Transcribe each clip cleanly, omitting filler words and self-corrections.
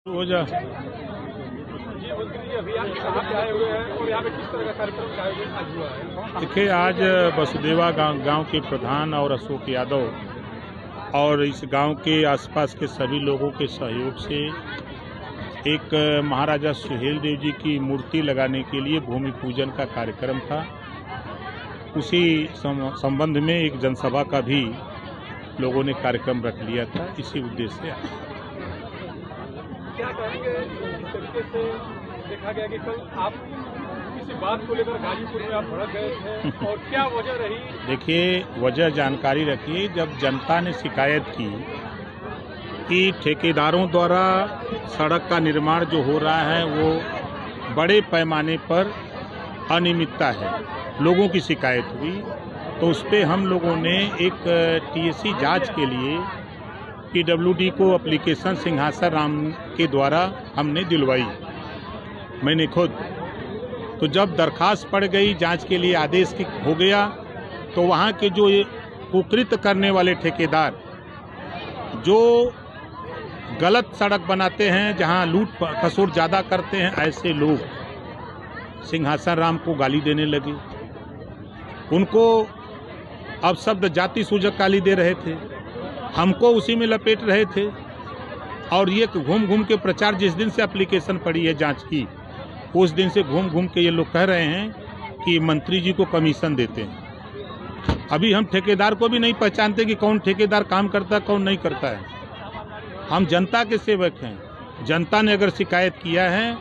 हो जा। देखिए, आज वसुदेवा गांव के प्रधान और अशोक यादव और इस गांव के आसपास के सभी लोगों के सहयोग से एक महाराजा सुहेल देव जी की मूर्ति लगाने के लिए भूमि पूजन का कार्यक्रम था। उसी संबंध में एक जनसभा का भी लोगों ने कार्यक्रम रख लिया था। इसी उद्देश्य से क्या कहेंगे, जिस तरीके से देखा गया कि कल आप किसी बात को लेकर गाजीपुर में आप भड़क गए थे और क्या वजह रही? देखिए, वजह जानकारी रखिए। जब जनता ने शिकायत की कि ठेकेदारों द्वारा सड़क का निर्माण जो हो रहा है वो बड़े पैमाने पर अनियमितता है, लोगों की शिकायत हुई, तो उस पर हम लोगों ने एक टीएससी जांच के लिए पीडब्ल्यूडी को एप्लीकेशन सिंहासन राम के द्वारा हमने दिलवाई, मैंने खुद। तो जब दरखास्त पड़ गई, जांच के लिए आदेश हो गया, तो वहाँ के जो कुकृत करने वाले ठेकेदार जो गलत सड़क बनाते हैं, जहाँ लूट खसोट ज़्यादा करते हैं, ऐसे लोग सिंहासन राम को गाली देने लगे। उनको अब शब्द जाति सूचक गाली दे रहे थे, हमको उसी में लपेट रहे थे। और ये घूम घूम के प्रचार, जिस दिन से एप्लीकेशन पड़ी है जांच की, उस दिन से घूम घूम के ये लोग कह रहे हैं कि मंत्री जी को कमीशन देते हैं। अभी हम ठेकेदार को भी नहीं पहचानते कि कौन ठेकेदार काम करता है, कौन नहीं करता है। हम जनता के सेवक हैं। जनता ने अगर शिकायत किया है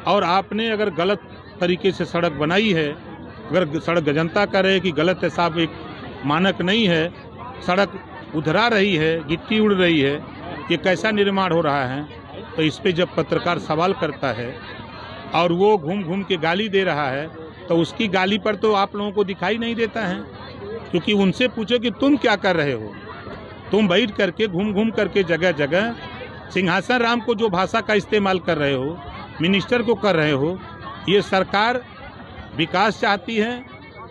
और आपने अगर गलत तरीके से सड़क बनाई है, अगर सड़क जनता कह रहे कि गलत है साहब, एक मानक नहीं है, सड़क उधरा रही है, गिट्टी उड़ रही है, ये कैसा निर्माण हो रहा है, तो इस पे जब पत्रकार सवाल करता है और वो घूम घूम के गाली दे रहा है, तो उसकी गाली पर तो आप लोगों को दिखाई नहीं देता है। क्योंकि उनसे पूछो कि तुम क्या कर रहे हो, तुम बैठ करके घूम घूम करके जगह जगह सिंहासन राम को जो भाषा का इस्तेमाल कर रहे हो, मिनिस्टर को कर रहे हो। ये सरकार विकास चाहती है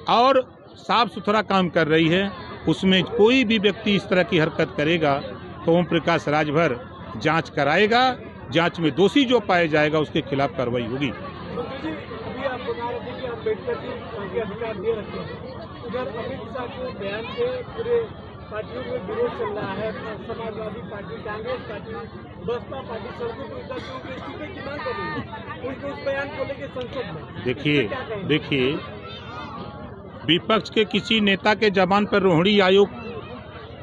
और साफ सुथरा काम कर रही है। उसमें कोई भी व्यक्ति इस तरह की हरकत करेगा तो ओम प्रकाश राजभर जांच कराएगा। जांच में दोषी जो पाया जाएगा उसके खिलाफ कार्रवाई होगी। अभी आप बता रहे थे कि अम्बेडकर जी उनके अधिकार दे रखे हैं, उधर अमित शाह के बयान के पूरे पार्टियों में विरोध चल रहा है। Samajwadi party, Congress party, Baspa party सड़कों पर उतर के उनके इस्तीफे की मांग कर रही है, उनके उस बयान को लेकर संसद में। देखिए, विपक्ष के किसी नेता के जबान पर रोहिणी आयोग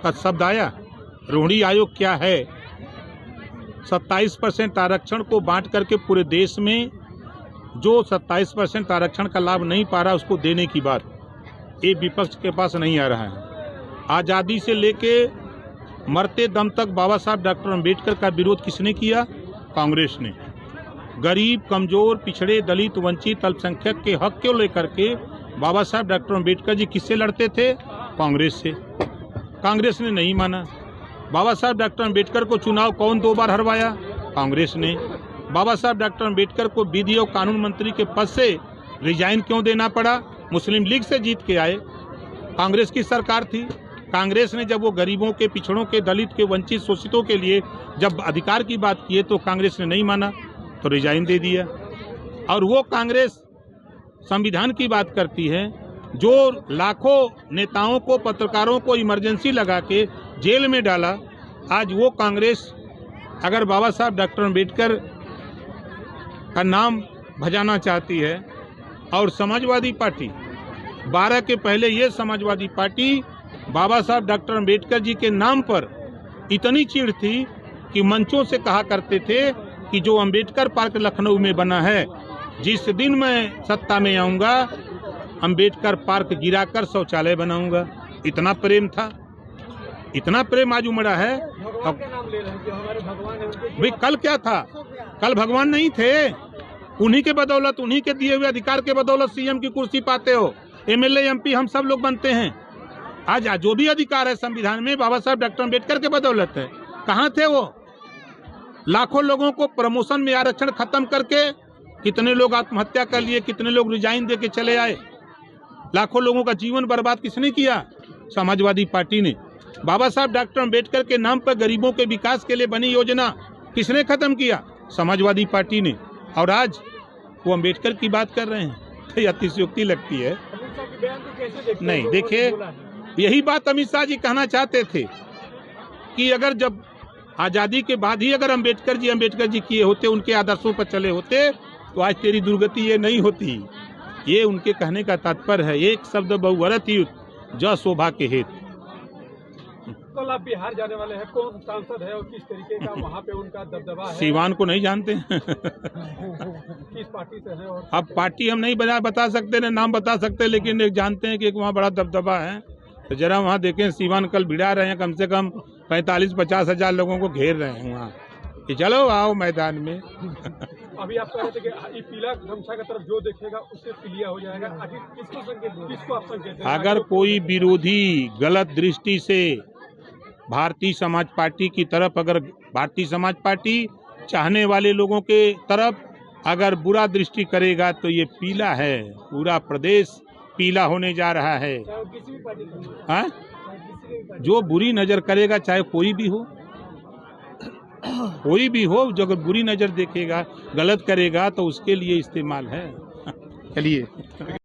का शब्द आया? रोहिणी आयोग क्या है? 27% आरक्षण को बांट करके पूरे देश में जो 27% आरक्षण का लाभ नहीं पा रहा उसको देने की बात, ये विपक्ष के पास नहीं आ रहा है। आज़ादी से लेके मरते दम तक बाबा साहब डॉक्टर अम्बेडकर का विरोध किसने किया? कांग्रेस ने। गरीब, कमजोर, पिछड़े, दलित, वंचित, अल्पसंख्यक के हक को लेकर के बाबा साहब डॉक्टर अम्बेडकर जी किससे लड़ते थे? कांग्रेस से। कांग्रेस ने नहीं माना। बाबा साहब डॉक्टर अम्बेडकर को चुनाव कौन 2 बार हरवाया? कांग्रेस ने। बाबा साहब डॉक्टर अम्बेडकर को विधि और कानून मंत्री के पद से रिजाइन क्यों देना पड़ा? मुस्लिम लीग से जीत के आए, कांग्रेस की सरकार थी। कांग्रेस ने जब वो गरीबों के, पिछड़ों के, दलित के, वंचित, शोषितों के लिए जब अधिकार की बात की तो कांग्रेस ने नहीं माना तो रिजाइन दे दिया। और वो कांग्रेस संविधान की बात करती है, जो लाखों नेताओं को, पत्रकारों को इमरजेंसी लगा के जेल में डाला। आज वो कांग्रेस अगर बाबा साहब डॉक्टर अम्बेडकर का नाम भजाना चाहती है, और समाजवादी पार्टी 12 के पहले ये समाजवादी पार्टी बाबा साहब डॉक्टर अम्बेडकर जी के नाम पर इतनी चिढ़ थी कि मंचों से कहा करते थे कि जो अम्बेडकर पार्क लखनऊ में बना है, जिस दिन मैं सत्ता में आऊंगा अम्बेडकर पार्क गिराकर शौचालय बनाऊंगा। इतना प्रेम था, इतना प्रेम आज उमड़ा है। अब भाई कल क्या था? कल भगवान नहीं थे। उन्हीं के बदौलत, उन्हीं के दिए हुए अधिकार के बदौलत सीएम की कुर्सी पाते हो, एमएलए, एमपी हम सब लोग बनते हैं। आज जो भी अधिकार है संविधान में बाबा साहब डॉक्टर अम्बेडकर के बदौलत है। कहाँ थे वो? लाखों लोगों को प्रमोशन में आरक्षण खत्म करके कितने लोग आत्महत्या कर लिए, कितने लोग रिजाइन दे के चले आए। लाखों लोगों का जीवन बर्बाद किसने किया? समाजवादी पार्टी ने। बाबा साहब डॉक्टर अम्बेडकर के नाम पर गरीबों के विकास के लिए बनी योजना किसने खत्म किया? समाजवादी पार्टी ने, और आज वो अम्बेडकर की बात कर रहे हैं, तो ये अतिशयोक्ति लगती है। अमित शाह के बयान को कैसे देखते हैं? नहीं, जो देखिए, बोला है। यही बात अमित शाह जी कहना चाहते थे कि अगर जब आज़ादी के बाद ही अगर अम्बेडकर जी किए होते, उनके आदर्शों पर चले होते, तो आज तेरी दुर्गति ये नहीं होती। ये उनके कहने का तात्पर्य है, एक शब्द बहुवरत युत ज शोभा के हेतु। कल आप बिहार जाने वाले हैं, कौन सांसद है और किस तरीके का वहाँ पे उनका दबदबा है? सीवान को नहीं जानते किस पार्टी से है? और अब पार्टी हम नहीं बता सकते, न नाम बता सकते, लेकिन एक जानते हैं कि एक वहाँ बड़ा दबदबा है। तो जरा वहाँ देखें, सीवान कल भिड़ा रहे हैं, कम से कम 45-50 हजार लोगों को घेर रहे हैं वहाँ कि चलो आओ मैदान में। अभी आप कह रहे थे कि ये पीला गमछा की तरफ जो देखेगा उससे पीलिया हो जाएगा। आखिर किसको संकेत, किसको आप संकेत दें? अगर कोई विरोधी गलत दृष्टि से भारतीय समाज पार्टी की तरफ, अगर भारतीय समाज पार्टी चाहने वाले लोगों के तरफ अगर बुरा दृष्टि करेगा, तो ये पीला है, पूरा प्रदेश पीला होने जा रहा है। चाहे वो किसी भी पार्टी का हो, हाँ? चाहे किसी भी पार्टी जो बुरी नजर करेगा, चाहे कोई भी हो, कोई भी हो, जो अगर बुरी नजर देखेगा, गलत करेगा, तो उसके लिए इस्तेमाल है। चलिए।